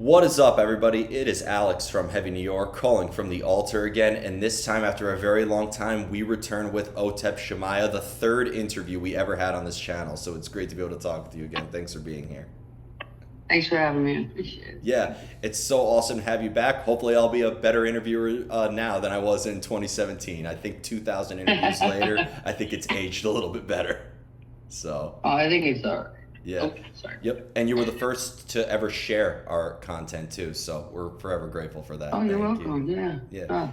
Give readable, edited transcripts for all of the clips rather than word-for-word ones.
What is up, everybody? It is Alex from Heavy New York calling from the altar again, and this time, after a very long time, we return with Otep Shamaya, the third interview we ever had on this channel. So it's great to be able to talk with you again. Thanks for being here. Thanks for having me. I appreciate it. Yeah, it's so awesome to have you back. Hopefully, I'll be a better interviewer now than I was in 2017. I think 2,000 interviews later, I think it's aged a little bit better. So, Oh, I think it's all right. yeah. Oh, sorry. Yep. And you were the first to ever share our content, too. So we're forever grateful for that. Oh, you're Thank you. welcome. Yeah. Yeah.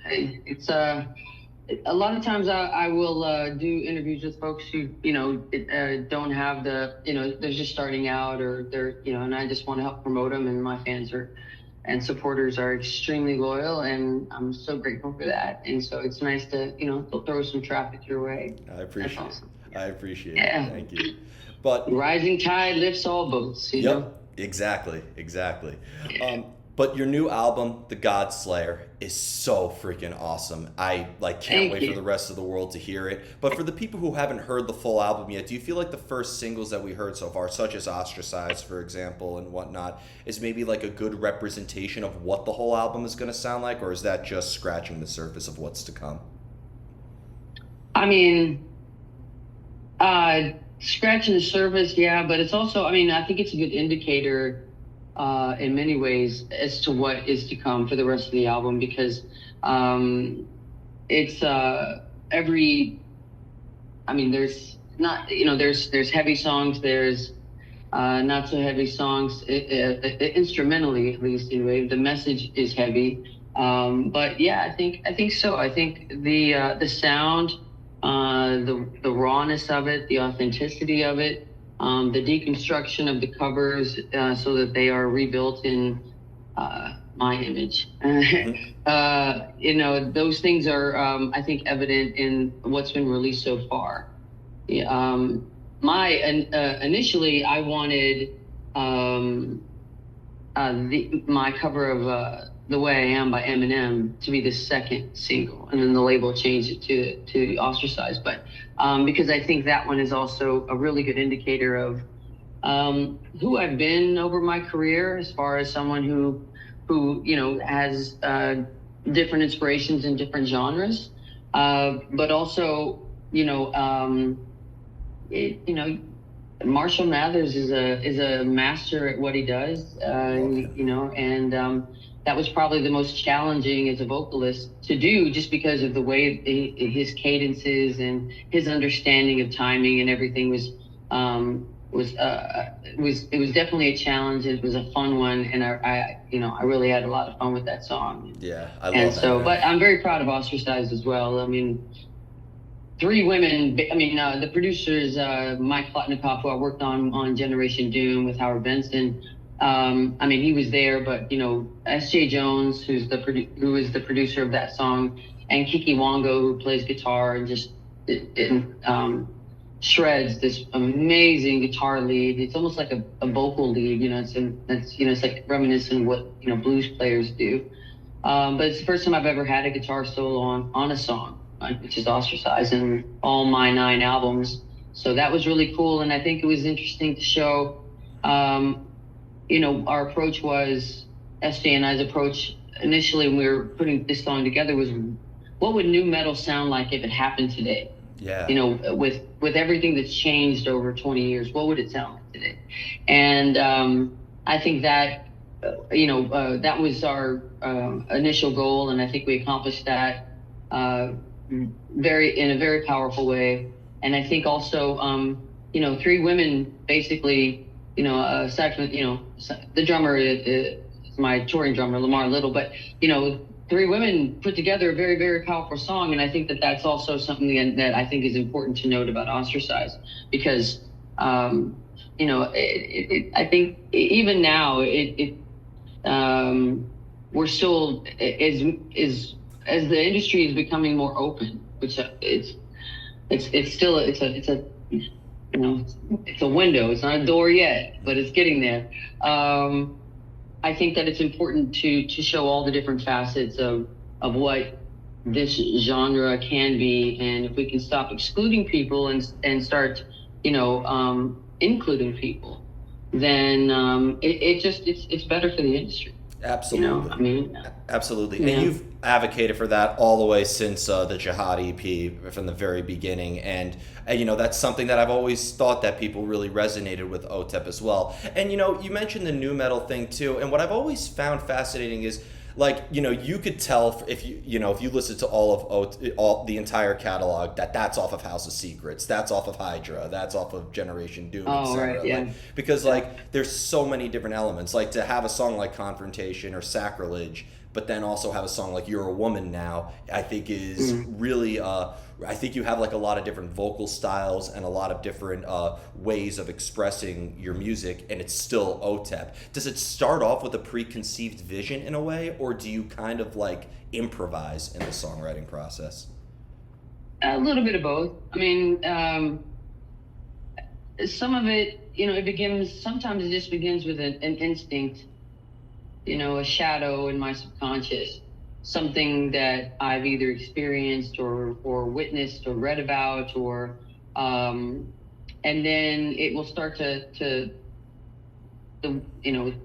Hey, it's a lot of times I will do interviews with folks who don't have they're just starting out or they're and I just want to help promote them, and my fans are and supporters are extremely loyal, and I'm so grateful for that. And so it's nice to throw some traffic your way. I That's appreciate awesome. it. I appreciate Yeah. it. Thank you. But Rising tide lifts all boats. You know. yep, exactly. But your new album, The God Slayer, is so freaking awesome. I can't Thank wait for you. the rest of the world to hear it. But for the people who haven't heard the full album yet, do you feel like the first singles that we heard so far, such as Ostracized, for example, and whatnot, is maybe like a good representation of what the whole album is going to sound like, or is that just scratching the surface of what's to come? I mean, scratching the surface, yeah, but it's also, I think it's a good indicator in many ways as to what is to come for the rest of the album, because it's there's not, there's heavy songs, there's not so heavy songs, instrumentally at least anyway. The message is heavy, but yeah, I think so. I think the sound, the rawness of it, the authenticity of it, the deconstruction of the covers so that they are rebuilt in my image. Those things are, I think, evident in what's been released so far. Yeah, initially, I wanted my cover of "The Way I Am" by Eminem to be the second single, and then the label changed it to "Ostracized." But because I think that one is also a really good indicator of who I've been over my career, as far as someone who has different inspirations in different genres, but also Marshall Mathers is a master at what he does, and that was probably the most challenging as a vocalist to do, just because of the way his cadences and his understanding of timing and everything it was definitely a challenge. It was a fun one, and I really had a lot of fun with that song. Yeah, I love And that. so, but I'm very proud of Ostracized as well. I mean, three women. The producers, Mike Plotnikoff, who I worked on Generation Doom with Howard Benson. He was there, but S.J. Jones, who is the producer of that song, and Kiki Wango, who plays guitar and just shreds this amazing guitar lead. It's almost like a vocal lead. It's like reminiscent of what blues players do. But it's the first time I've ever had a guitar solo on a song, which is Ostracized, in all my 9 albums. So that was really cool, and I think it was interesting to show. Our approach was, SJ and I's approach initially when we were putting this song together was, what would new metal sound like if it happened today? Yeah. With everything that's changed over 20 years, what would it sound like today? And I think that that was our initial goal, and I think we accomplished that in a very powerful way. And I think also, 3 women basically, aside from the drummer is my touring drummer, Lamar Little, but 3 women put together a very, very powerful song. And I think that that's also something that I think is important to note about Ostracized, because, I think even now we're still, as the industry is becoming more open, which it's still, it's a window. It's not a door yet, but it's getting there. I think that it's important to show all the different facets of what this genre can be, and if we can stop excluding people and start including people, then it's better for the industry. You know, Absolutely. I mean, Absolutely. And yeah. you've advocated for that all the way since the Jihad EP from the very beginning. And, you know, that's something that I've always thought that people really resonated with Otep as well. And, you know, you mentioned the new metal thing too. And what I've always found fascinating is, like, you know, you could tell if you listen to all the entire catalog, that that's off of House of Secrets, that's off of Hydra, that's off of Generation Doom, Oh, right. etc. Like, Yeah. because Yeah. like there's so many different elements. Like, to have a song like Confrontation or Sacrilege, but then also have a song like You're a Woman Now, I think is Mm. really I think you have like a lot of different vocal styles and a lot of different ways of expressing your music, and it's still OTEP. Does it start off with a preconceived vision in a way, or do you kind of like improvise in the songwriting process? A little bit of both. I mean, some of it, sometimes it just begins with an instinct, a shadow in my subconscious, something that I've either experienced or witnessed or read about, and then it will start the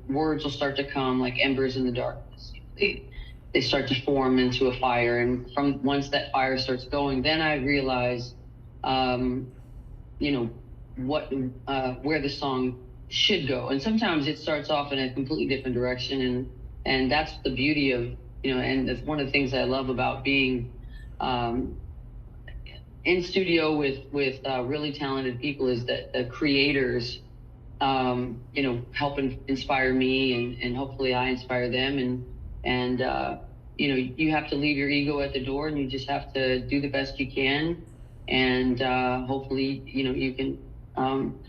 words will start to come like embers in the darkness. They start to form into a fire, and from once that fire starts going, then I realize, um, you know, what where the song should go. And sometimes it starts off in a completely different direction, and that's the beauty of, and that's one of the things I love about being um, in studio with really talented people, is that the creators help inspire me, and hopefully I inspire them, and you have to leave your ego at the door, and you just have to do the best you can, and hopefully you can um,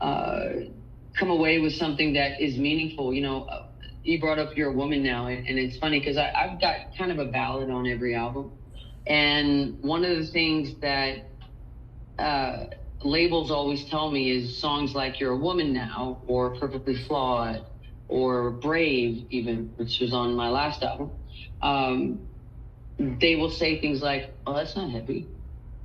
uh, come away with something that is meaningful. You brought up You're a Woman Now, and it's funny because I've got kind of a ballad on every album, and one of the things that uh, labels always tell me is songs like You're a Woman Now, or Perfectly Flawed, or Brave, even, which was on my last album. Um, they will say things like, "Oh, that's not heavy.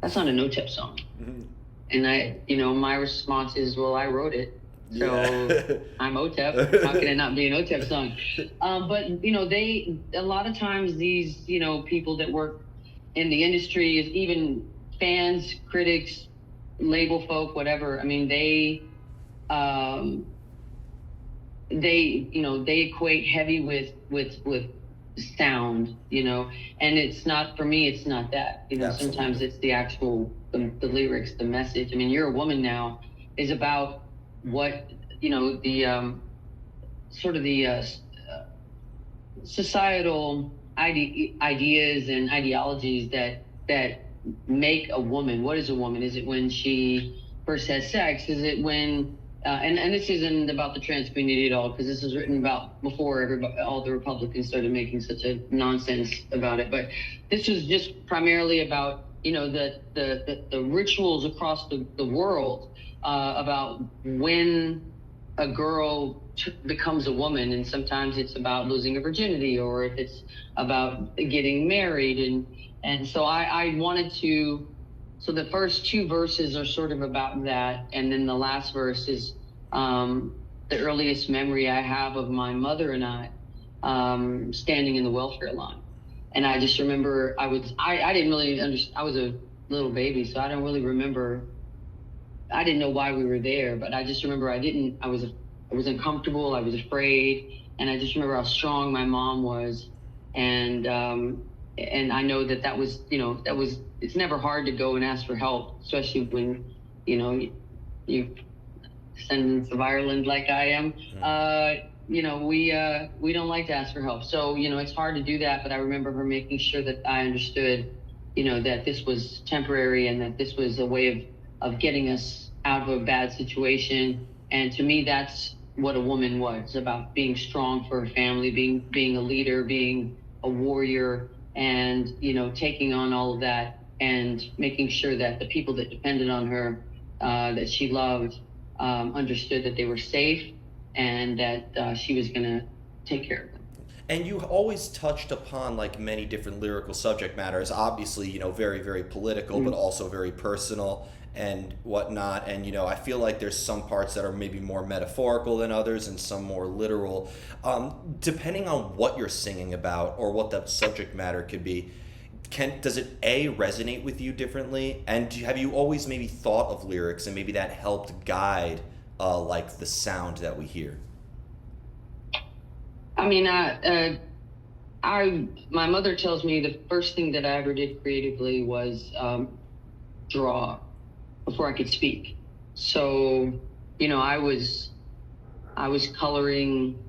That's not a no-tip song." Mm-hmm. And my response is, "Well, I wrote it. So Yeah. I'm OTEP. How can it not be an OTEP song?" But a lot of times these, people that work in the industry, is even fans, critics, label folk, whatever. I mean, um, they equate heavy with sound, and it's not, for me, it's not that. Sometimes Absolutely. it's the actual the lyrics, the message. I mean, You're a Woman Now is about what, the sort of the societal ideas and ideologies that make a woman. What is a woman? Is it when she first has sex? Is it when and this isn't about the trans community at all, because this was written about before all the Republicans started making such a nonsense about it. But this was just primarily about, the rituals across the world, about when a girl becomes a woman, and sometimes it's about losing her virginity, or if it's about getting married, and so I wanted to. So the first two verses are sort of about that, and then the last verse is the earliest memory I have of my mother and I standing in the welfare line. And I just remember I didn't really understand. I was a little baby, so I don't really remember. I didn't know why we were there, but I just remember I was uncomfortable. I was afraid, and I just remember how strong my mom was, and I know that was, it's never hard to go and ask for help, especially when you descendants of Ireland like I am. We don't like to ask for help, so it's hard to do that. But I remember her making sure that I understood, that this was temporary, and that this was a way of getting us out of a bad situation. And to me, that's what a woman was about: being strong for her family, being a leader, being a warrior, and taking on all of that, and making sure that the people that depended on her, that she loved, understood that they were safe, and that she was going to take care of them. And you always touched upon like many different lyrical subject matters, obviously, very, very political, but also very personal and whatnot. And, I feel like there's some parts that are maybe more metaphorical than others and some more literal. Depending on what you're singing about or what that subject matter could be, does it resonate with you differently? And have you always maybe thought of lyrics and maybe that helped guide like the sound that we hear? I mean, my mother tells me the first thing that I ever did creatively was draw before I could speak. So, I was coloring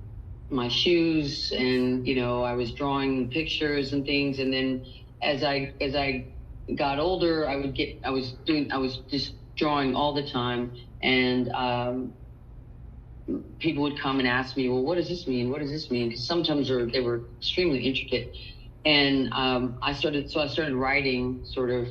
my shoes, and I was drawing pictures and things. And then as I got older, I was just drawing all the time, and people would come and ask me, well, what does this mean? What does this mean? Because sometimes they were extremely intricate. And I started writing sort of,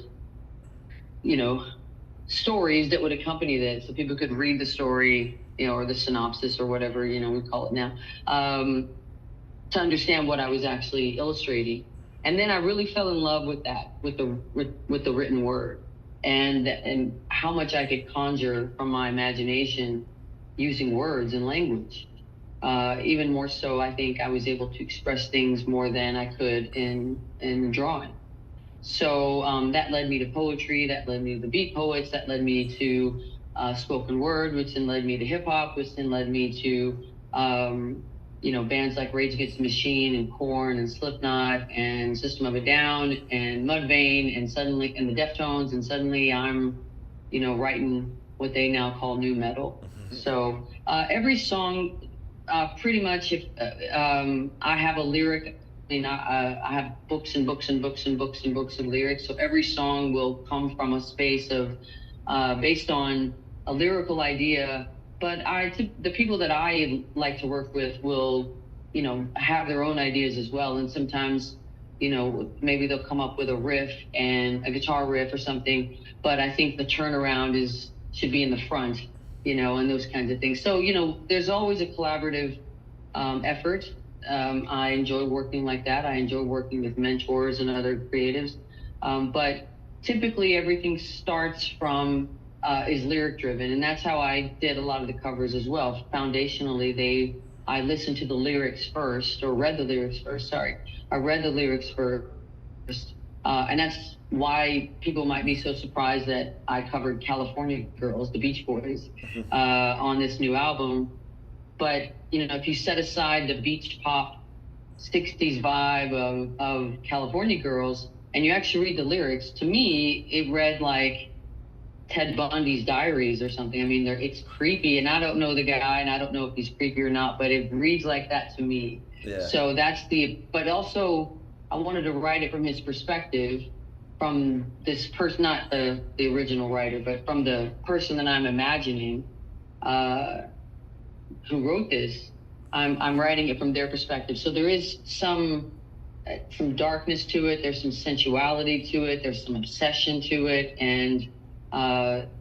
stories that would accompany that, so people could read the story, or the synopsis or whatever, we call it now, to understand what I was actually illustrating. And then I really fell in love with that, with the written word, and how much I could conjure from my imagination using words and language. Even more so, I think I was able to express things more than I could in drawing. So that led me to poetry, that led me to the beat poets, that led me to spoken word, which then led me to hip hop, which then led me to bands like Rage Against the Machine and Korn and Slipknot and System of a Down and Mudvayne and the Deftones, and suddenly I'm writing what they now call new metal. So every song, pretty much, if I have a lyric, I have books and books and books and books and books of lyrics. So every song will come from a space of, based on a lyrical idea. But the people that I like to work with will, have their own ideas as well. And sometimes, maybe they'll come up with a riff and a guitar riff or something. But I think the turnaround should be in the front, and those kinds of things. So, there's always a collaborative effort. I enjoy working like that. I enjoy working with mentors and other creatives. But typically everything starts from, is lyric driven. And that's how I did a lot of the covers as well. Foundationally, I listened to the lyrics first, or read the lyrics first. Sorry. I read the lyrics first. And that's why people might be so surprised that I covered California Girls, the Beach Boys, on this new album. But, if you set aside the beach pop 60s vibe of California Girls, and you actually read the lyrics, to me, it read like Ted Bundy's diaries or something. I mean, it's creepy, and I don't know the guy, and I don't know if he's creepy or not, but it reads like that to me. Yeah. So but also I wanted to write it from his perspective, from this person, not the original writer, but from the person that I'm imagining, who wrote this. I'm writing it from their perspective. So there is some darkness to it. There's some sensuality to it. There's some obsession to it, and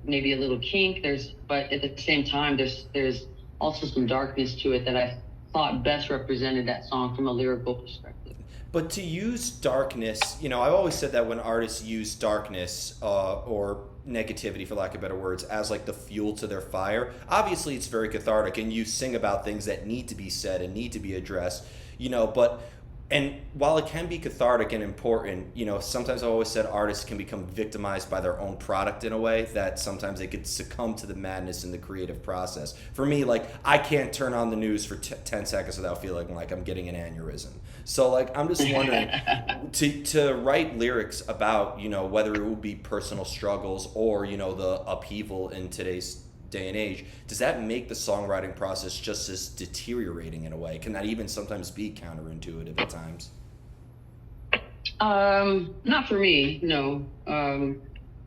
maybe a little kink. But at the same time, there's also some darkness to it that I thought best represented that song from a lyrical perspective. But to use darkness, I've always said that when artists use darkness or negativity, for lack of better words, as like the fuel to their fire, obviously it's very cathartic, and you sing about things that need to be said and need to be addressed, and while it can be cathartic and important, sometimes I've always said artists can become victimized by their own product in a way that sometimes they could succumb to the madness in the creative process. For me, like, I can't turn on the news for 10 seconds without feeling like I'm getting an aneurysm. So, like, I'm just wondering, to write lyrics about, whether it would be personal struggles or, the upheaval in today's day and age, does that make the songwriting process just as deteriorating in a way? Can that even sometimes be counterintuitive at times? Not for me, no.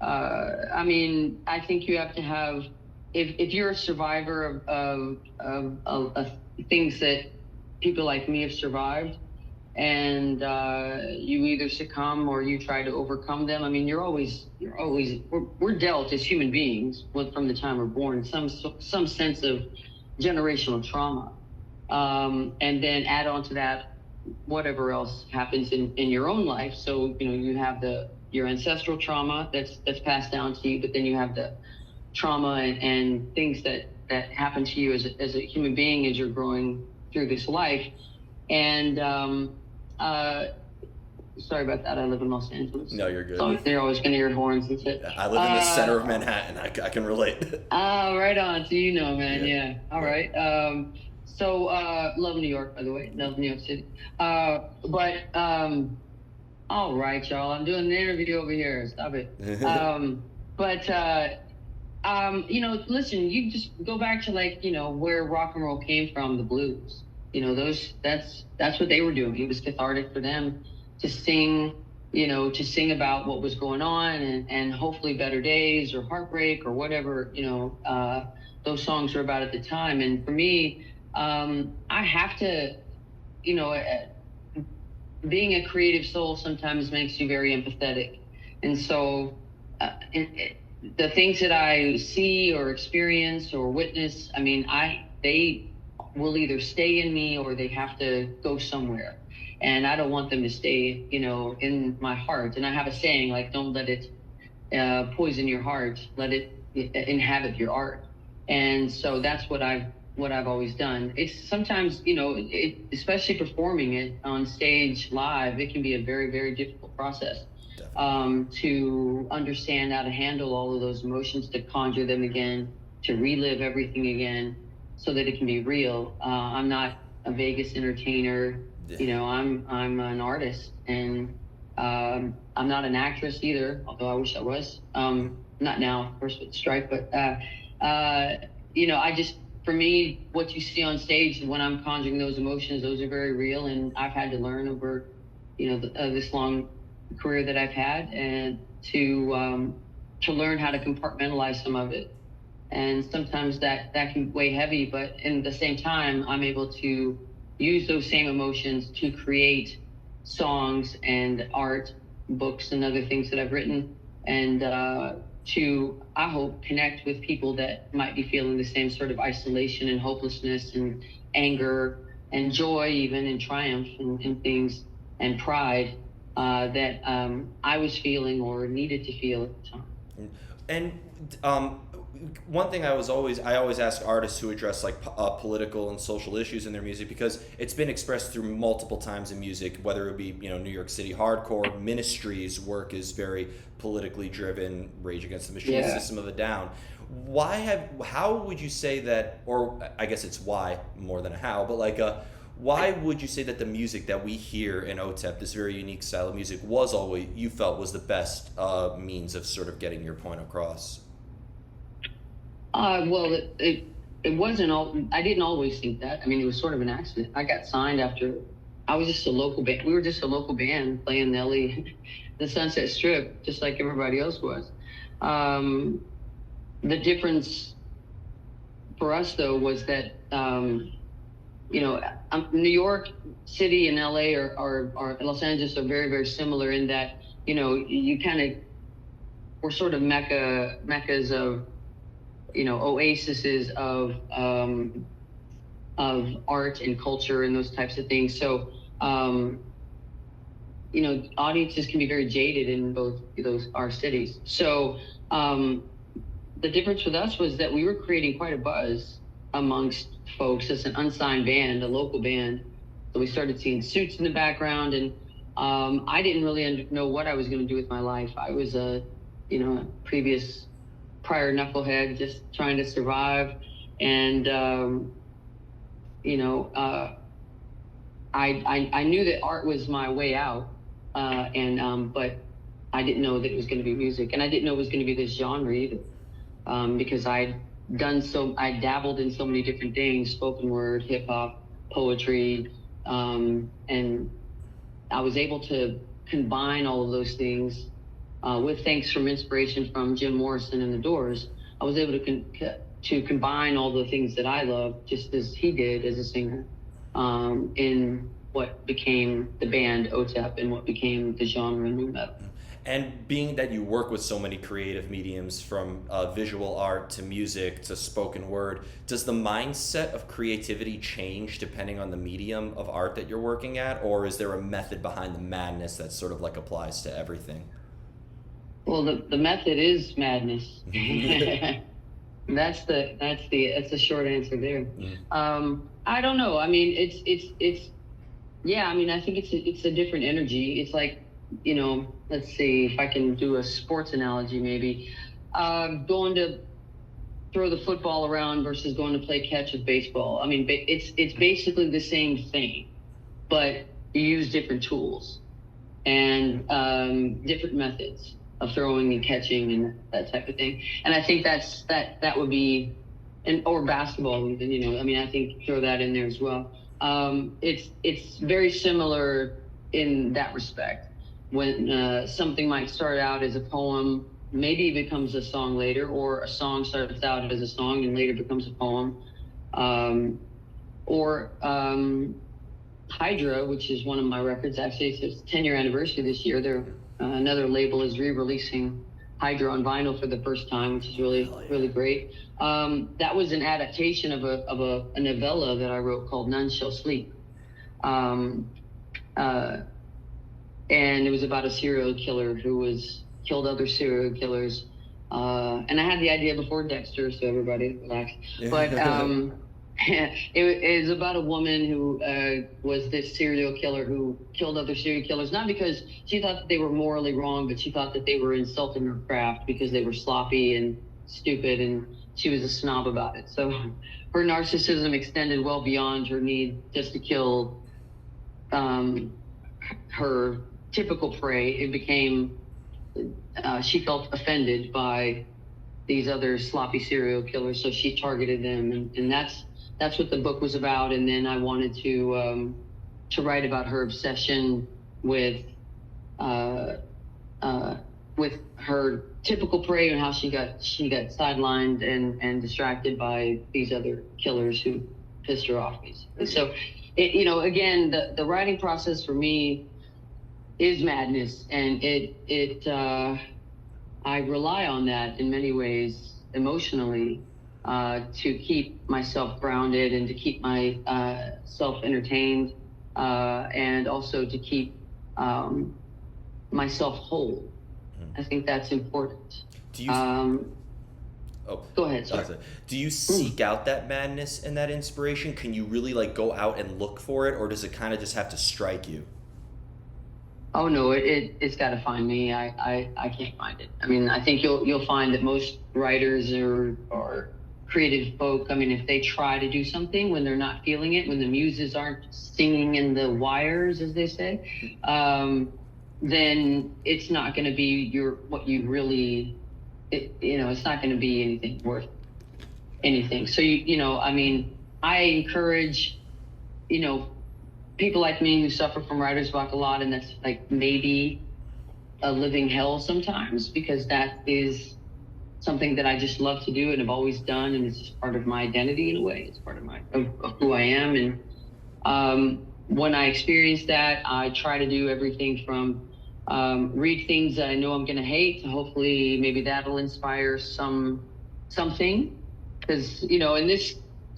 I mean, I think you have to have, if you're a survivor of things that people like me have survived, and you either succumb or you try to overcome them. I mean, we're dealt as human beings from the time we're born some sense of generational trauma, and then add on to that whatever else happens in your own life. So, you have your ancestral trauma that's passed down to you, but then you have the trauma and things that happen to you as a human being as you're growing through this life. And uh, sorry about that. I live in Los Angeles, No, you're good. so they're always going to hear horns and shit. I live in the center of Manhattan. I can relate. Right on. So man. Yeah. All Yeah. right. So love New York, by the way. Love New York City. But all right, y'all. I'm doing an interview over here. Stop it. But listen. You just go back to where rock and roll came from, the blues. That's what they were doing. It was cathartic for them to sing, to sing about what was going on and hopefully better days or heartbreak or whatever, those songs were about at the time. And for me, I have to, being a creative soul sometimes makes you very empathetic. And so the things that I see or experience or witness, they will either stay in me or they have to go somewhere. And I don't want them to stay, in my heart. And I have a saying, like, don't let it poison your heart. Let it inhabit your art. And so that's what I've always done. It's sometimes, especially performing it on stage live, it can be a very, very difficult process to understand how to handle all of those emotions, to conjure them again, to relive everything again, so that it can be real. I'm not a Vegas entertainer. I'm an artist, and I'm not an actress either, although I wish I was. Not now, of course, with Stripe, but for me, what you see on stage when I'm conjuring those emotions, those are very real, and I've had to learn over, this long career that I've had, and to learn how to compartmentalize some of it. And sometimes that can weigh heavy, but in the same time, I'm able to use those same emotions to create songs and art, books, and other things that I've written, and to, I hope, connect with people that might be feeling the same sort of isolation and hopelessness and anger and joy, even, and triumph and things, and pride that I was feeling or needed to feel at the time. And one thing I always ask artists who address like political and social issues in their music, because it's been expressed through multiple times in music, whether it be New York City hardcore. Ministry's work is very politically driven. Rage Against the Machine, System of a Down. How would you say that, or I guess it's why more than a how, but why would you say that the music that we hear in Otep, this very unique style of music, you felt was the best means of sort of getting your point across? Well, it wasn't all. I didn't always think that. It was sort of an accident. I got signed after I was just a local band. We were just a local band playing the Sunset Strip, just like everybody else was. The difference for us, though, was that New York City and LA are Los Angeles are very, very similar in that you kind of we're sort of meccas of oases of art and culture and those types of things. So, audiences can be very jaded in both our cities. So, the difference with us was that we were creating quite a buzz amongst folks as an unsigned band, a local band. So we started seeing suits in the background, and I didn't really know what I was going to do with my life. I was a prior knucklehead, just trying to survive. And, I knew that art was my way out. But I didn't know that it was going to be music, and I didn't know it was going to be this genre either. Because I dabbled in so many different things, spoken word, hip hop, poetry. And I was able to combine all of those things with thanks from inspiration from Jim Morrison and the Doors. I was able to combine all the things that I love, just as he did as a singer, in what became the band Otep and what became the genre nu metal. And being that you work with so many creative mediums, from visual art to music to spoken word, does the mindset of creativity change depending on the medium of art that you're working at, or is there a method behind the madness that sort of like applies to everything? Well, the method is madness. That's the short answer there. I don't know. I mean, it's yeah. I mean, I think it's a different energy. It's like, let's see if I can do a sports analogy, maybe. Going to throw the football around versus going to play catch with baseball. I mean, it's basically the same thing, but you use different tools and different methods of throwing and catching and that type of thing. And I think that would be, or basketball even, I mean, I think throw that in there as well. It's very similar in that respect. When something might start out as a poem, maybe it becomes a song later, or a song starts out as a song and later becomes a poem. Or Hydra, which is one of my records, actually, it's 10-year anniversary this year. Another label is re-releasing Hydra on vinyl for the first time, which is really great. That was an adaptation of a novella that I wrote called None Shall Sleep. And it was about a serial killer who killed other serial killers. And I had the idea before Dexter, so everybody relax. But it was about a woman who was this serial killer who killed other serial killers, not because she thought that they were morally wrong, but she thought that they were insulting her craft because they were sloppy and stupid, and she was a snob about it. So her narcissism extended well beyond her need just to kill her typical prey. It became, she felt offended by these other sloppy serial killers, so she targeted them, and that's what the book was about. And then I wanted to write about her obsession with her typical prey and how she got sidelined and distracted by these other killers who pissed her off, basically. So, again, the writing process for me is madness, and I rely on that in many ways emotionally to keep myself grounded and to keep myself entertained, and also to keep myself whole. I think that's important. Do you? Go ahead. Sorry. Do you seek out that madness and that inspiration? Can you really go out and look for it, or does it kind of just have to strike you? Oh no, it's got to find me. I can't find it. I mean, I think you'll find that most writers or creative folk, I mean, if they try to do something when they're not feeling it, when the muses aren't singing in the wires, as they say, then it's not going to be what you really, it's not going to be anything worth anything. So I mean, I encourage, people like me who suffer from writer's block a lot, and that's maybe a living hell sometimes, because that is something that I just love to do and have always done, and it's just part of my identity in a way. It's part of who I am. And when I experience that, I try to do everything from read things that I know I'm going to hate, to hopefully maybe that'll inspire something. Because in this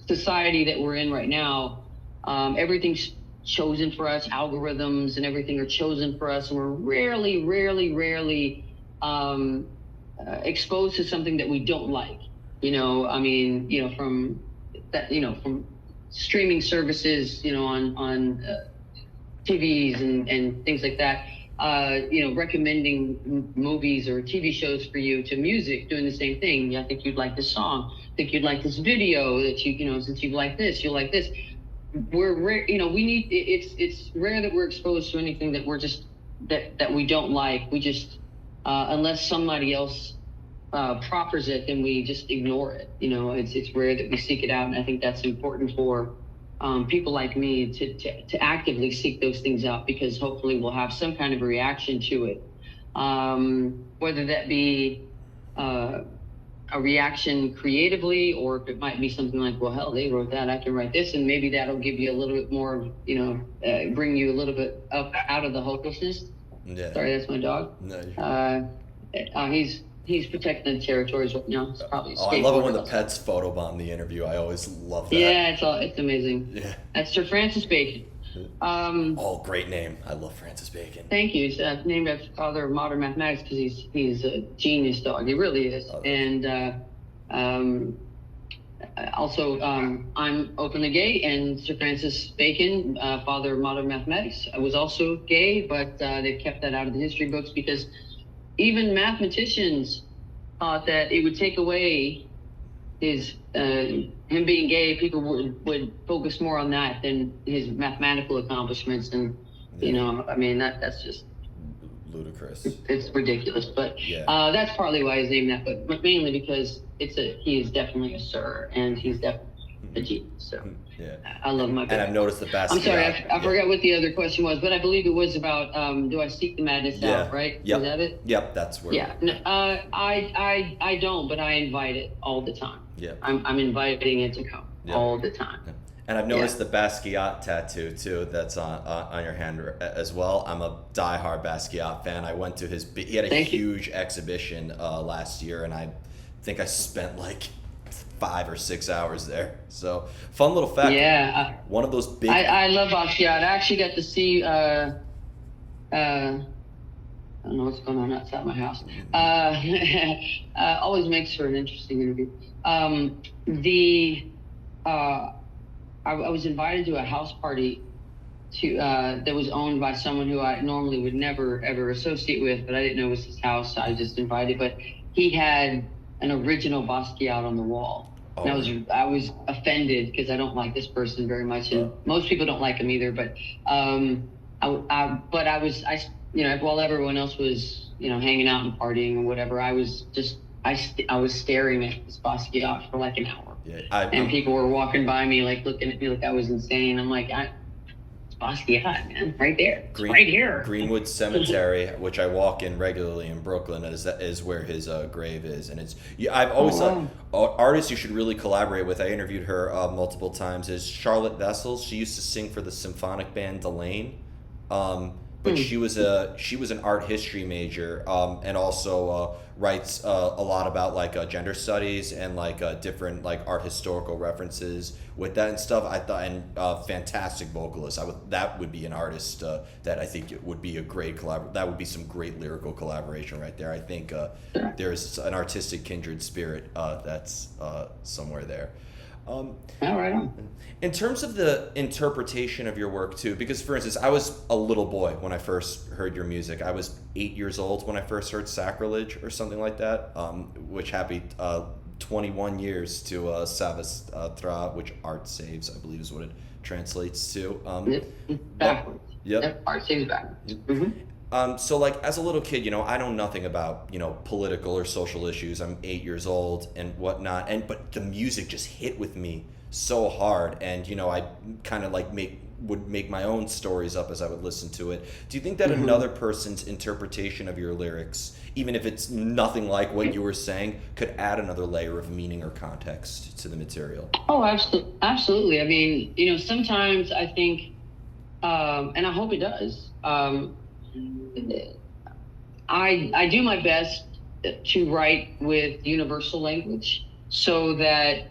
society that we're in right now, everything's chosen for us. Algorithms and everything are chosen for us, and we're rarely exposed to something that we don't like. I mean, from streaming services, on TVs and things like that, recommending movies or TV shows for you, to music doing the same thing. I think you'd like this song. I think you'd like this video, that since you like this, you'll like this. We're rare, it's rare that we're exposed to anything that we're just, that we don't like. We just, unless somebody else proffers it, then we just ignore it. It's rare that we seek it out. And I think that's important for people like me to actively seek those things out, because hopefully we'll have some kind of a reaction to it. Whether that be a reaction creatively, or if it might be something like, well, hell, they wrote that, I can write this, and maybe that'll give you a little bit more, bring you a little bit up out of the hopelessness. Yeah. Sorry, that's my dog. No. He's protecting the territories right now. It's probably a Oh, I love it when the skateboarder. pets photobomb the interview. I always love that. Yeah, it's amazing. Yeah. That's Sir Francis Bacon. Oh, great name. I love Francis Bacon. Thank you. He's named after the father of modern mathematics because he's a genius dog. He really is. And also, I'm openly gay, and Sir Francis Bacon, father of modern mathematics, was also gay, but they've kept that out of the history books because even mathematicians thought that it would take away his him being gay. People would focus more on that than his mathematical accomplishments, and I mean that's just ludicrous. It's ridiculous, but that's partly why he's named that, but mainly because he is definitely a sir, and he's definitely a genius. So I love my baby. And I've noticed the Basquiat. I'm sorry, I forgot what the other question was, but I believe it was about do I seek the madness out, right? Yep. Is that it? Yep, that's where. Yeah, no, I don't, but I invite it all the time. Yeah, I'm inviting it to come all the time. Yeah. And I've noticed the Basquiat tattoo too. That's on your hand as well. I'm a diehard Basquiat fan. I went to he had a huge exhibition last year, and I think I spent like 5 or 6 hours there. So fun little fact. Yeah. One of those big. I love Basquiat. I actually got to see. I don't know what's going on outside my house. Always makes for an interesting interview. I was invited to a house party that was owned by someone who I normally would never ever associate with, but I didn't know it was his house. So I was just invited, but he had an original Basquiat on the wall. Oh. And I was offended because I don't like this person very much, and most people don't like him either. But while everyone else was hanging out and partying or whatever, I was staring at this Basquiat for like an hour. Yeah, and people were walking by me like looking at me like I was insane. I'm like, it's Basquiat, man, right there, right here. Greenwood Cemetery, which I walk in regularly in Brooklyn, is where his grave is, and it's. I've always thought artists you should really collaborate with. I interviewed her multiple times. Is Charlotte Vessels? She used to sing for the symphonic band Delane. But she was an art history major, and also writes a lot about like gender studies and like different like art historical references with that and stuff. I thought, and fantastic vocalist. That would be an artist that I think it would be a great That would be some great lyrical collaboration right there. I think there's an artistic kindred spirit that's somewhere there. All right. In terms of the interpretation of your work too, because for instance, I was a little boy when I first heard your music. I was 8 years old when I first heard Sacrilege or something like that, which happy 21 years to Savastra, which art saves, I believe is what it translates to. Backwards. Yep. Art saves backwards. Mm-hmm. So like as a little kid, I know nothing about, political or social issues. I'm 8 years old and whatnot. But the music just hit with me so hard. And, I kind of like would make my own stories up as I would listen to it. Do you think that another person's interpretation of your lyrics, even if it's nothing like what you were saying, could add another layer of meaning or context to the material? Oh, absolutely. I mean, sometimes I think, and I hope it does, I do my best to write with universal language so that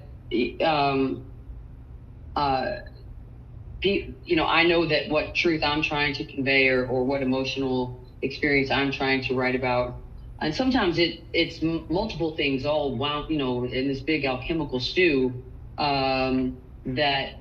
I know that what truth I'm trying to convey or what emotional experience I'm trying to write about. And sometimes it's multiple things all wound, in this big alchemical stew that,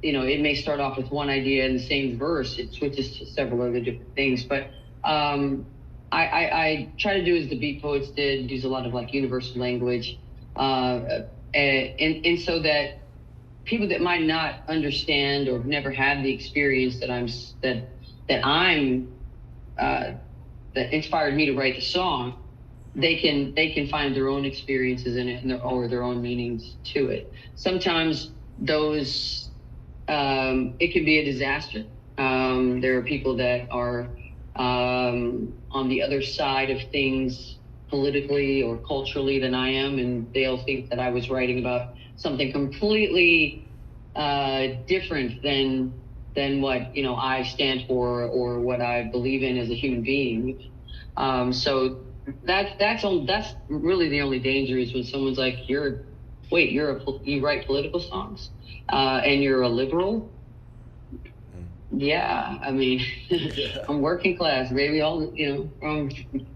it may start off with one idea in the same verse. It switches to several other different things. But I try to do as the Beat Poets did, use a lot of like universal language. And so that people that might not understand or never had the experience that inspired me to write the song, they can find their own experiences in it or their own meanings to it. Sometimes those it can be a disaster. There are people that are on the other side of things politically or culturally than I am, and they'll think that I was writing about something completely different than than what, you know, I stand for or what I believe in as a human being. So that's really the only danger, is when someone's like, you write political songs, and you're a liberal. Yeah, I mean, Yeah. I'm working class, baby, all, you know, from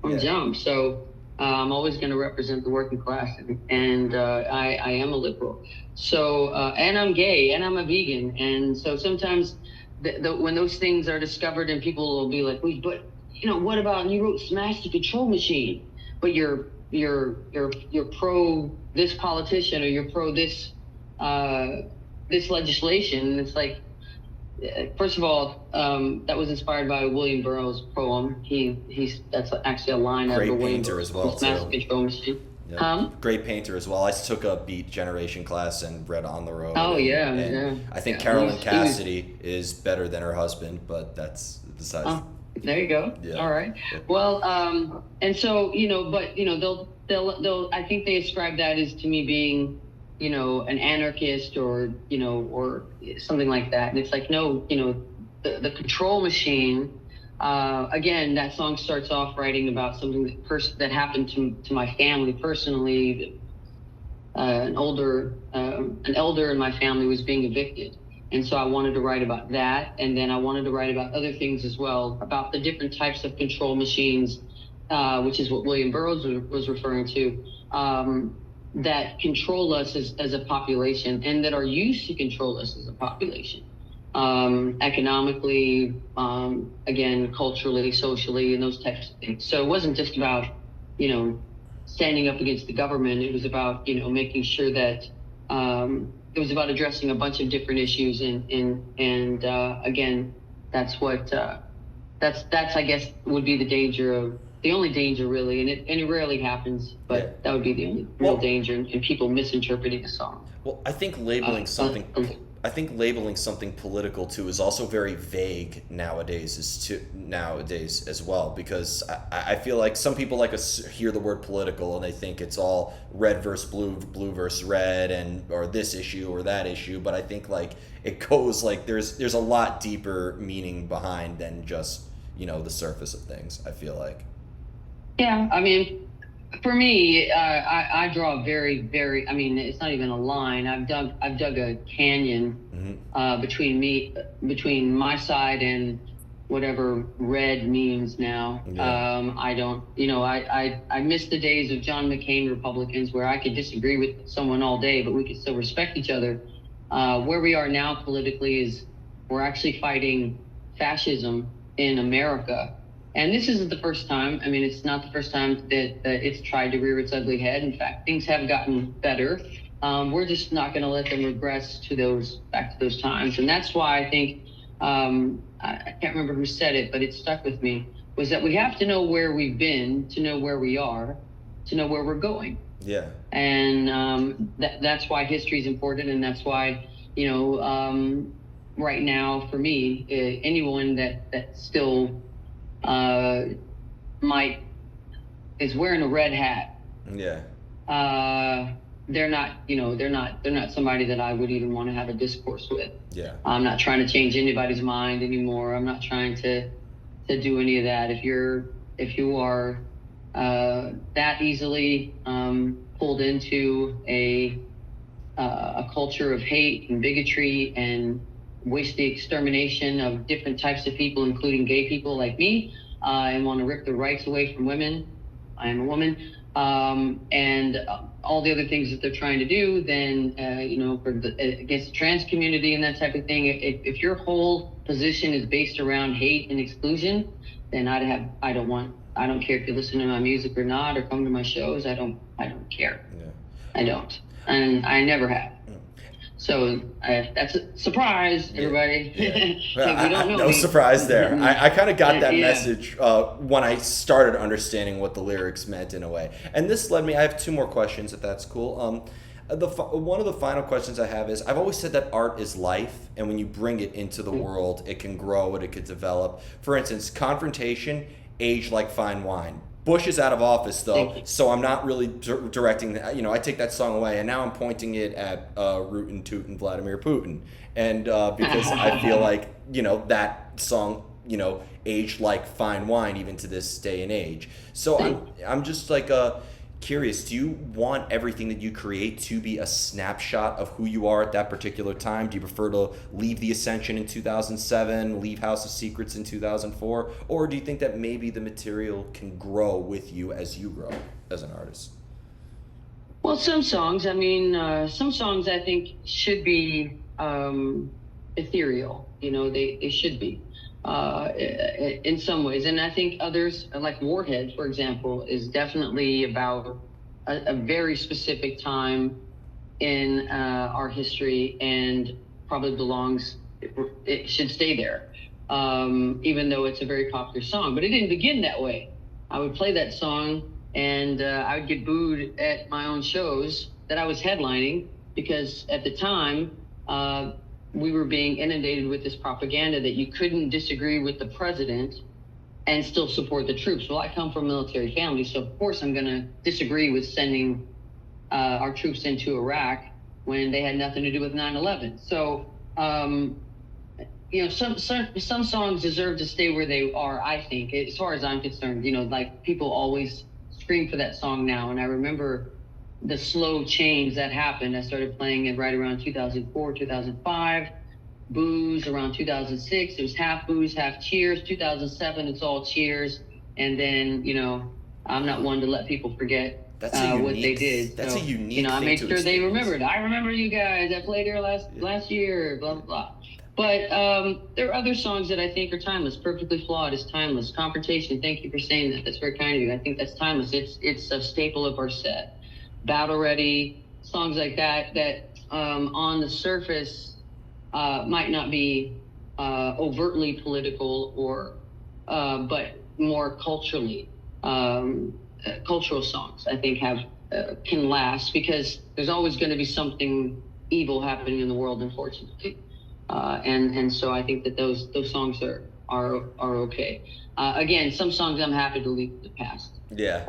Yeah. jump. So I'm always going to represent the working class, and I am a liberal. So and I'm gay, and I'm a vegan, and so sometimes when those things are discovered, and people will be like, wait, but you know, what about, you wrote "Smash the Control Machine," but you're pro this politician, or you're pro this this legislation, and it's like, first of all, that was inspired by William Burroughs' poem. That's actually a line out of Great William painter as Burroughs' well, Master too. Control Machine. Yep. Great painter as well. I took a beat generation class and read On the Road. Oh, yeah, and yeah. I think Yeah, Carolyn he was. Cassidy is better than her husband, but that's besides. Oh, there you go. Yeah. All right. Yeah. Well, and so, you know, but you know, they'll. I think they ascribe that as to me being, you know, an anarchist, or you know, or something like that. And it's like, no, you know, the control machine. Again, that song starts off writing about something that happened to my family personally. An elder in my family was being evicted, and so I wanted to write about that, and then I wanted to write about other things as well, about the different types of control machines, which is what William Burroughs was referring to, that control us as a population, and that are used to control us as a population. Economically, again, culturally, socially, and those types of things. So it wasn't just about, you know, standing up against the government. It was about, you know, making sure that it was about addressing a bunch of different issues, and again, that's what that's I guess would be the only danger really, and it rarely happens, but Yeah. that would be the only real danger, in people misinterpreting a song. Well, I think labeling something. I think labeling something political too is also very vague nowadays as well, because I feel like some people like us hear the word political and they think it's all red versus blue, blue versus red, and or this issue or that issue. But I think like it goes like there's a lot deeper meaning behind than just, you know, the surface of things, I feel like. Yeah, I mean, for me, I draw a very, very. I mean, it's not even a line. I've dug a canyon between my side and whatever red means now. Yeah. I don't, you know, I miss the days of John McCain Republicans, where I could disagree with someone all day, but we could still respect each other. Where we are now politically is we're actually fighting fascism in America. And this isn't the first time. I mean, it's not the first time that it's tried to rear its ugly head. In fact, things have gotten better. We're just not going to let them regress back to those times. And that's why I think, I can't remember who said it, but it stuck with me, was that we have to know where we've been to know where we are, to know where we're going. Yeah. And that's why history is important. And that's why, you know, right now for me, anyone that still is wearing a red hat. Yeah. They're not, you know, they're not somebody that I would even want to have a discourse with. Yeah. I'm not trying to change anybody's mind anymore. I'm not trying to do any of that. If you are that easily pulled into a culture of hate and bigotry and wish the extermination of different types of people, including gay people like me, and want to rip the rights away from women. I am a woman, and all the other things that they're trying to do. Then, you know, against the trans community and that type of thing. If your whole position is based around hate and exclusion, then I don't care if you listen to my music or not, or come to my shows. I don't care. Yeah. I don't, and I never have. So that's a surprise, everybody. Yeah. We don't know no me. surprise there. I kind of got that Yeah. message when I started understanding what the lyrics meant in a way. And this led me, I have two more questions, if that's cool. One of the final questions I have is, I've always said that art is life, and when you bring it into the world, it can grow and it can develop. For instance, confrontation, aged like fine wine. Bush is out of office Thank though, you. so I'm not really directing that. I take that song away, and now I'm pointing it at Rootin' Tootin' Vladimir Putin, and because I feel like that song aged like fine wine even to this day and age. So I'm just like curious. Do you want everything that you create to be a snapshot of who you are at that particular time? Do you prefer to leave The Ascension in 2007, leave House of Secrets in 2004, or do you think that maybe the material can grow with you as you grow as an artist? Well, some songs I think should be ethereal. They should be in some ways. And I think others, like Warhead, for example, is definitely about a very specific time in our history and probably belongs, it should stay there, even though it's a very popular song. But it didn't begin that way. I would play that song and I would get booed at my own shows that I was headlining because at the time, we were being inundated with this propaganda that you couldn't disagree with the president and still support the troops. Well, I come from a military family, so of course I'm going to disagree with sending our troops into Iraq when they had nothing to do with 9/11. So, some songs deserve to stay where they are, I think, as far as I'm concerned. Like people always scream for that song now. And I remember the slow change that happened. I started playing it right around 2004, 2005. Booze around 2006. It was half booze, half cheers. 2007, it's all cheers. And then, I'm not one to let people forget what they did. That's so, a unique I thing made to sure they experience. remembered. I remember you guys. I played here last year, blah, blah, blah. But there are other songs that I think are timeless. Perfectly Flawed is timeless. Confrontation, thank you for saying that. That's very kind of you. I think that's timeless. It's a staple of our set. Battle Ready, songs like that on the surface might not be overtly political but more culturally. Cultural songs, I think, can last because there's always going to be something evil happening in the world, unfortunately. And so I think that those songs are okay. Again, some songs I'm happy to leave the past. Yeah.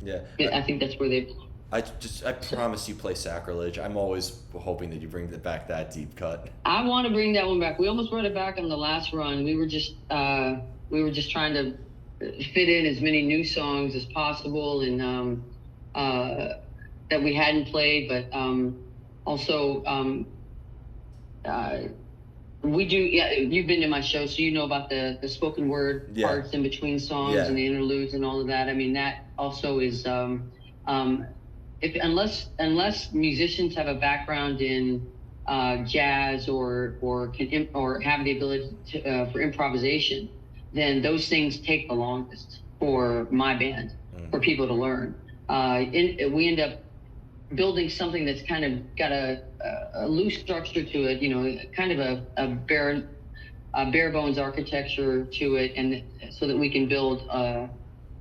Yeah. I think that's where they belong. I promise you play Sacrilege. I'm always hoping that you bring back that deep cut. I want to bring that one back. We almost brought it back on the last run. We were just trying to fit in as many new songs as possible and that we hadn't played, but also we do. Yeah, you've been to my show, so you know about the spoken word parts in between songs and the interludes and all of that. I mean, that also is unless musicians have a background in jazz or have the ability for improvisation, then those things take the longest for my band for people to learn. We end up building something that's kind of got a loose structure to it, kind of a bare bones architecture to it, and so that we can build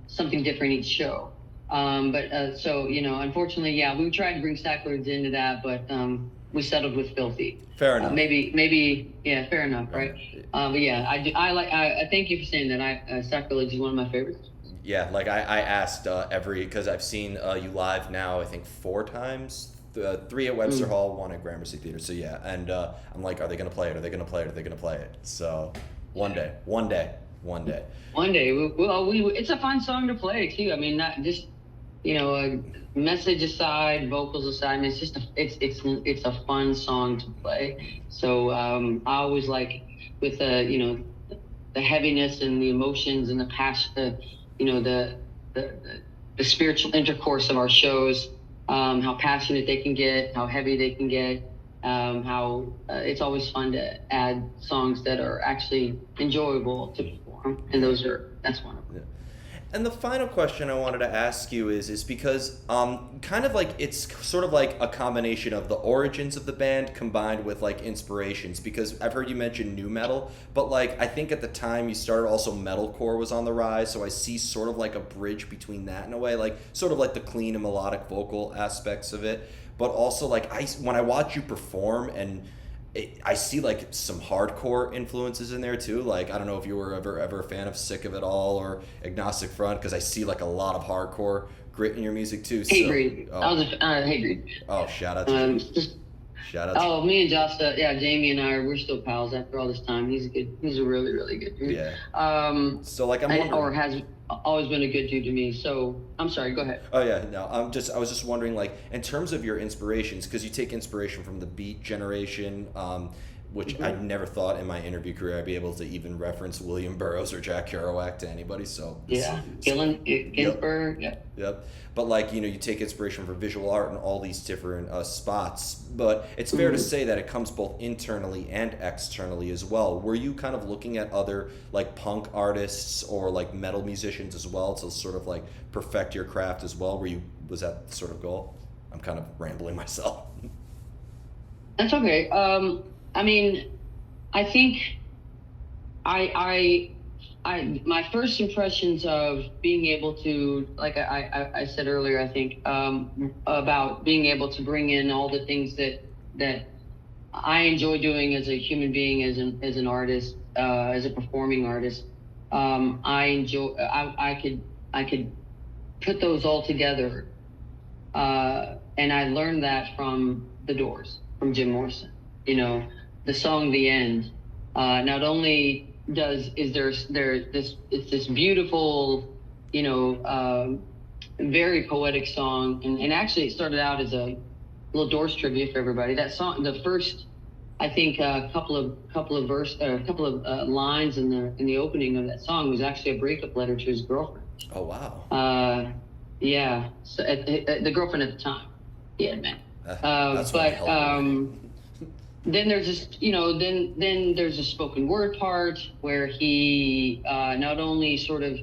something different each show. Unfortunately, we tried to bring Sacrilege into that, but we settled with Filthy. Fair enough. Maybe, fair enough, right? But yeah, I thank you for saying that. Sacrilege is one of my favorites. Yeah, like I asked because I've seen you live now, I think 4 times, 3 at Webster Hall, 1 at Gramercy Theater. So yeah, and I'm like, are they gonna play it? Are they gonna play it? Are they gonna play it? So one day. It's a fun song to play too. I mean, not just message aside, vocals aside. I mean, it's just it's a fun song to play. So I always like with the heaviness and the emotions and the passion, the spiritual intercourse of our shows, how passionate they can get, how heavy they can get, how it's always fun to add songs that are actually enjoyable to perform, and that's one of them. Yeah. And the final question I wanted to ask you is because kind of like it's sort of like a combination of the origins of the band combined with like inspirations, because I've heard you mention nu metal, but like I think at the time you started also metalcore was on the rise, so I see sort of like a bridge between that in a way, like sort of like the clean and melodic vocal aspects of it, but also like when I watch you perform and I see like some hardcore influences in there too. Like I don't know if you were ever a fan of Sick of It All or Agnostic Front, because I see like a lot of hardcore grit in your music too. Hate So Breed. I was a Hate Breed. oh, shout out to Just shout out to Oh, me and Josh, yeah, Jamie and we're still pals after all this time. He's a really, really good dude. yeah. Um, So like I'm wondering. or has always been a good dude to me. So I'm sorry, go ahead. Oh yeah, no. I was just wondering, like, in terms of your inspirations, because you take inspiration from the Beat generation, which I never thought in my interview career I'd be able to even reference William Burroughs or Jack Kerouac to anybody. So Yeah, Ginsberg. Yeah. Yep. But like, you take inspiration from visual art and all these different spots. But it's fair to say that it comes both internally and externally as well. Were you kind of looking at other like punk artists or like metal musicians as well to sort of like perfect your craft as well? Was that the sort of goal? I'm kind of rambling myself. That's okay. I mean, I think my first impressions of being able to, like I said earlier, I think, about being able to bring in all the things that I enjoy doing as a human being, as an artist, as a performing artist. I could put those all together, and I learned that from The Doors, from Jim Morrison. The song "The End." Not only it's this beautiful, very poetic song, and actually it started out as a little Doors trivia for everybody. That song, the first, I think, couple of lines in the opening of that song was actually a breakup letter to his girlfriend. Oh wow. Yeah, so the girlfriend at the time. Yeah, man. That's Then there's this, then there's a spoken word part where he not only sort of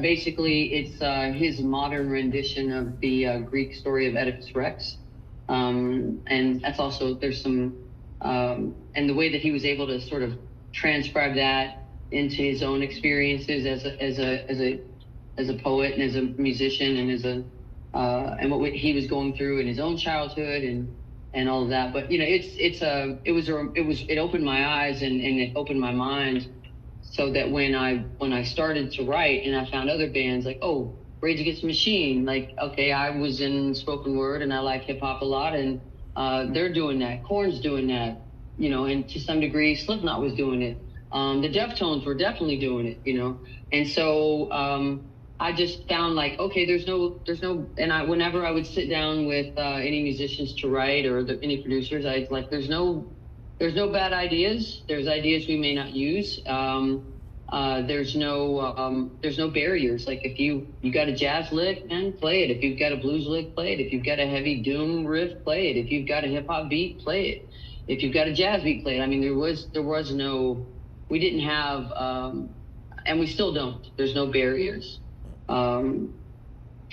basically it's his modern rendition of the Greek story of Oedipus Rex, and that's also there's some and the way that he was able to sort of transcribe that into his own experiences as a poet and as a musician and and what he was going through in his own childhood and all of that. But it opened my eyes and it opened my mind, so that when I started to write and I found other bands like, oh, Rage Against the Machine, like, okay, I was in spoken word and I like hip hop a lot, and they're doing that, Korn's doing that, and to some degree Slipknot was doing it, the Deftones were definitely doing it, and so I just found like, okay, there's no, and whenever I would sit down with any musicians to write or any producers, I'd like, there's no bad ideas. There's ideas we may not use. There's no barriers. Like if you got a jazz lick, man, play it. If you've got a blues lick, play it. If you've got a heavy doom riff, play it. If you've got a hip hop beat, play it. If you've got a jazz beat, play it. I mean, there was no, we didn't have, and we still don't. There's no barriers. And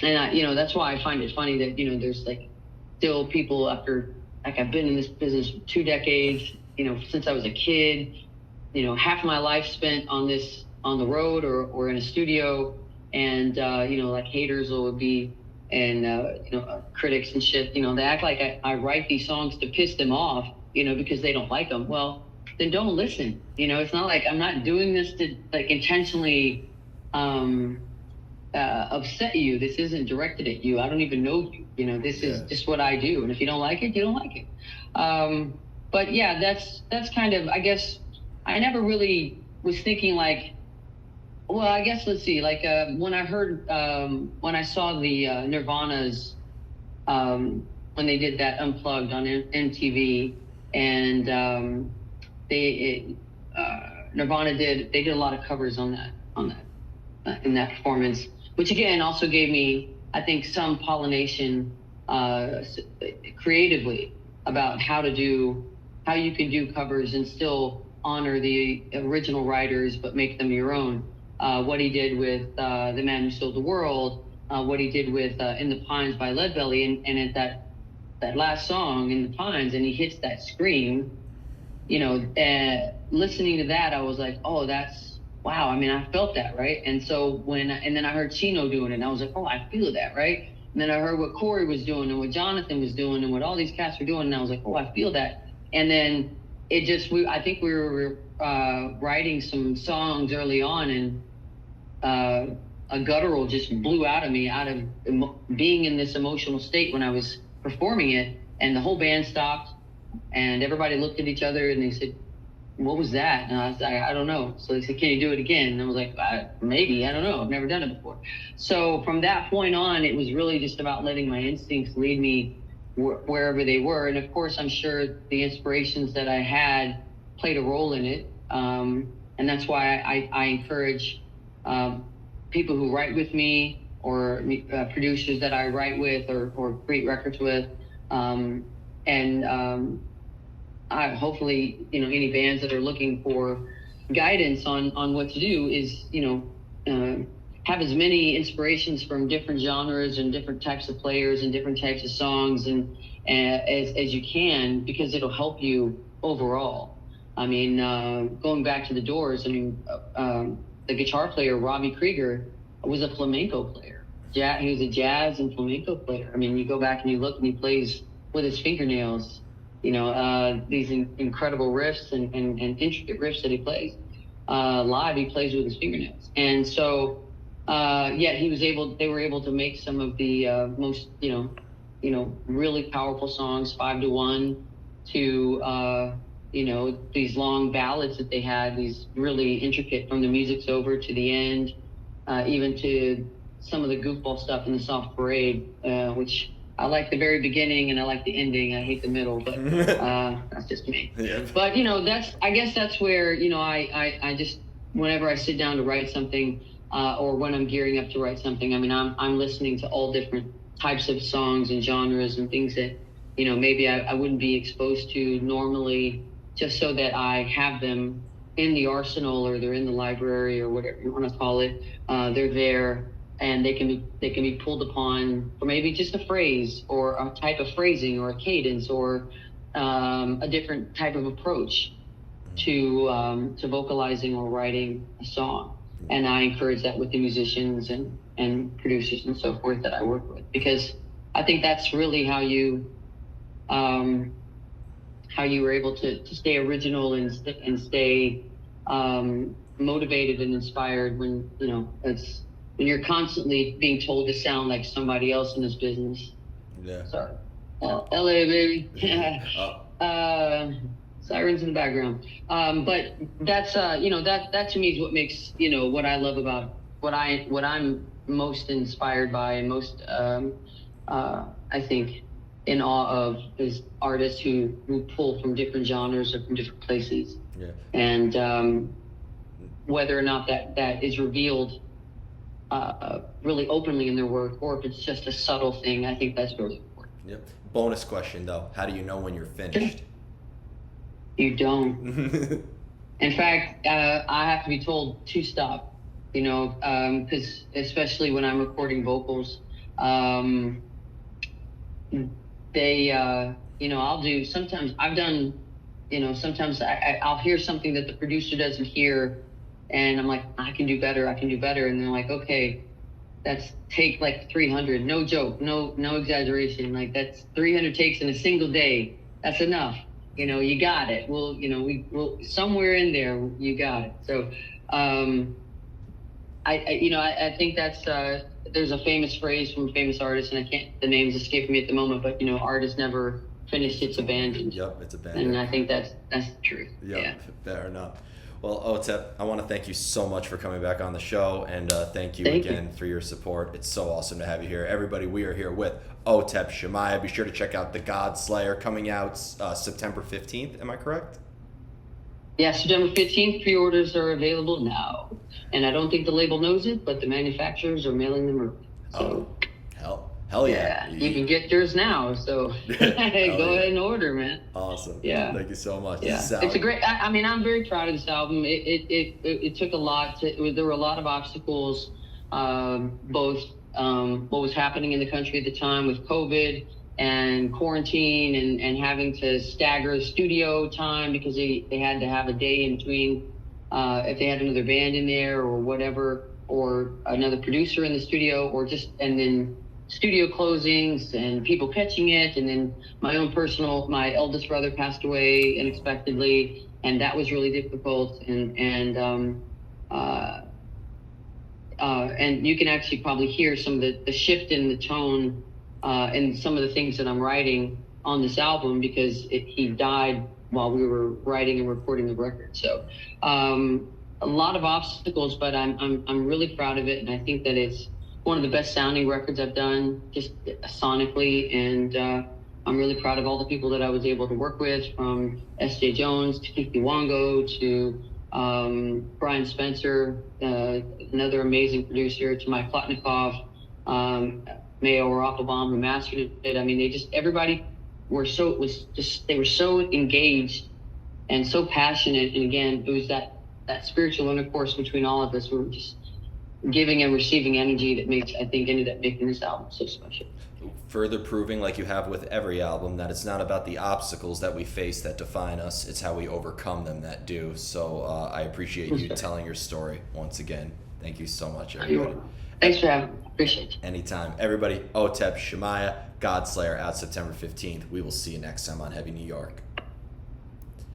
that's why I find it funny that, there's like still people after, like I've been in this business 2 decades, since I was a kid, half my life spent on the road or in a studio, and, like haters will be, and, critics and shit, they act like I write these songs to piss them off, because they don't like them. Well, then don't listen. It's not like I'm not doing this to like intentionally, upset you. This isn't directed at you. I don't even know you. This is just what I do. And if you don't like it, you don't like it. But yeah, that's kind of, I guess, I never really was thinking like, well, I guess, let's see, like when I saw the Nirvana's, when they did that Unplugged on MTV, and Nirvana they did a lot of covers on that in that performance, which again also gave me, I think, some pollination creatively about how you can do covers and still honor the original writers but make them your own. What he did with The Man Who Sold the World, what he did with In the Pines by Leadbelly, and at that last song, In the Pines, and he hits that scream, listening to that, I was like, oh, that's, wow. I mean, I felt that, right? And so then I heard Chino doing it, and I was like, oh, I feel that, right? And then I heard what Corey was doing and what Jonathan was doing and what all these cats were doing, and I was like, oh, I feel that. And then it just, I think we were writing some songs early on, and a guttural just blew out of me, out of being in this emotional state when I was performing it, and the whole band stopped, and everybody looked at each other, and they said, what was that? And I was like, I don't know. So they said, can you do it again? And I was like, maybe, I don't know. I've never done it before. So from that point on, it was really just about letting my instincts lead me wherever they were. And of course, I'm sure the inspirations that I had played a role in it. And that's why I encourage people who write with me, or producers that I write with or create records with. Hopefully, any bands that are looking for guidance on what to do is, have as many inspirations from different genres and different types of players and different types of songs and as you can, because it'll help you overall. I mean, going back to the Doors, I mean, the guitar player, Robbie Krieger, was a flamenco player. He was a jazz and flamenco player. I mean, you go back and you look and he plays with his fingernails, these incredible riffs and intricate riffs that he plays. Live, he plays with his fingernails. And so, yet they were able to make some of the most, really powerful songs, 5 to 1, to, these long ballads that they had, these really intricate, from the music's over to the end, even to some of the goofball stuff in the Soft Parade, which I like the very beginning and I like the ending. I hate the middle, but that's just me. Yeah. But I guess that's where I just, whenever I sit down to write something, or when I'm gearing up to write something, I mean, I'm listening to all different types of songs and genres and things that maybe I wouldn't be exposed to normally, just so that I have them in the arsenal, or they're in the library, or whatever you want to call it. They're there. And they can be pulled upon for maybe just a phrase or a type of phrasing or a cadence or a different type of approach to vocalizing or writing a song. And I encourage that with the musicians and producers and so forth that I work with, because I think that's really how you were able to stay original and stay motivated and inspired when when you're constantly being told to sound like somebody else in this business. Yeah. Sorry. LA, baby. Sirens in the background. But that's, that to me is what makes, what I love about what I'm most inspired by and most, I think, in awe of, is artists who pull from different genres or from different places. Yeah. And whether or not that is revealed really openly in their work, or if it's just a subtle thing, I think that's really important. Yep. Bonus question though, how do you know when you're finished? You don't. In fact, I have to be told to stop, because especially when I'm recording vocals, I'll do, sometimes I've done, sometimes I'll hear something that the producer doesn't hear, and I'm like, I can do better. And they're like, okay, that's take like 300. No joke, no exaggeration. Like, that's 300 takes in a single day. That's enough. You got it. We'll somewhere in there, you got it. So, I think that's, there's a famous phrase from a famous artist, and the name's escaping me at the moment, but art is never finished, it's abandoned. Yep, it's abandoned. And I think that's the truth. Yep, yeah. Fair enough. Well, Otep, I want to thank you so much for coming back on the show, and thank you again for your support. It's so awesome to have you here. Everybody, we are here with Otep Shamaya. Be sure to check out The God Slayer, coming out September 15th. Am I correct? Yeah, September 15th. Pre-orders are available now. And I don't think the label knows it, but the manufacturers are mailing them early. So, hell yeah. You can get yours now, so go ahead and order, man. Awesome. Yeah. Thank you so much. Yeah. It's a great, I'm very proud of this album. It took a lot. There were a lot of obstacles, both what was happening in the country at the time with COVID and quarantine and having to stagger studio time because they had to have a day in between if they had another band in there or whatever, or another producer in the studio, or just, and then studio closings and people catching it, and then my eldest brother passed away unexpectedly, and that was really difficult. And you can actually probably hear some of the shift in the tone and some of the things that I'm writing on this album, because he died while we were writing and recording the record. So a lot of obstacles, but I'm really proud of it, and I think that it's one of the best sounding records I've done, just sonically, and I'm really proud of all the people that I was able to work with, from S.J. Jones to Kiki Wango to Brian Spencer, another amazing producer, to Mike Plotnikov, Mayo Rappelbaum, who mastered it. I mean, everybody they were so engaged and so passionate. And again, it was that spiritual intercourse between all of us. We were just giving and receiving energy that ended up making this album so special. Further proving, like you have with every album, that it's not about the obstacles that we face that define us, it's how we overcome them that do. So I appreciate you telling your story once again. Thank you so much, everybody. Thanks for having me. Appreciate it. Anytime. Everybody, Otep Shamaya, Godslayer, out September 15th. We will see you next time on Heavy New York.